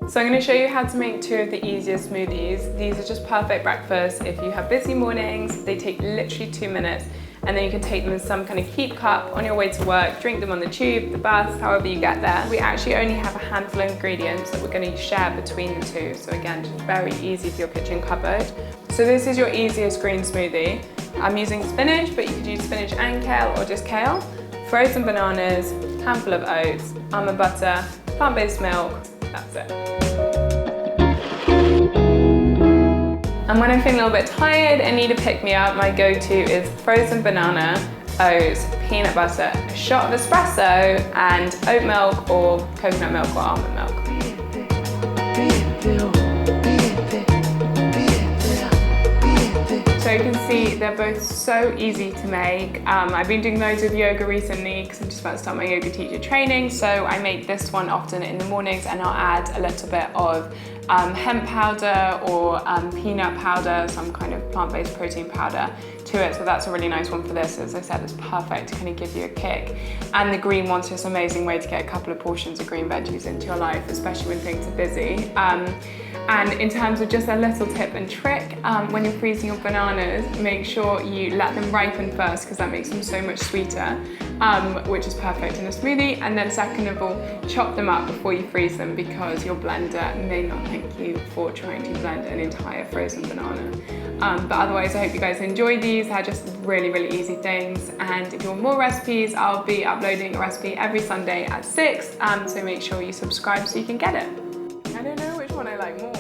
So I'm going to show you how to make two of the easiest smoothies. These are just perfect breakfast if you have busy mornings. They take literally 2 minutes, and then you can take them in some kind of heat cup on your way to work, drink them on the tube, the bus, however you get there. We actually only have a handful of ingredients that we're going to share between the two. So again, just very easy for your kitchen cupboard. So this is your easiest green smoothie. I'm using spinach, but you could use spinach and kale or just kale. Frozen bananas, handful of oats, almond butter, plant-based milk. That's it. And when I'm feeling a little bit tired and need to pick me up, my go-to is frozen banana, oats, peanut butter, a shot of espresso, and oat milk or coconut milk or almond milk. So you can see they're both so easy to make. I've been doing loads of yoga recently because I'm just about to start my yoga teacher training. So I make this one often in the mornings, and I'll add a little bit of hemp powder or peanut powder, some kind of plant-based protein powder to it. So that's a really nice one for this. As I said, it's perfect to kind of give you a kick. And the green one's just an amazing way to get a couple of portions of green veggies into your life, especially when things are busy. And in terms of just a little tip and trick, when you're freezing your bananas, make sure you let them ripen first because that makes them so much sweeter, which is perfect in a smoothie. And then second of all, chop them up before you freeze them because your blender may not thank you for trying to blend an entire frozen banana. But otherwise, I hope you guys enjoy these. They're just really, really easy things. And if you want more recipes, I'll be uploading a recipe every Sunday at 6. So make sure you subscribe so you can get it. I don't know which one I like more.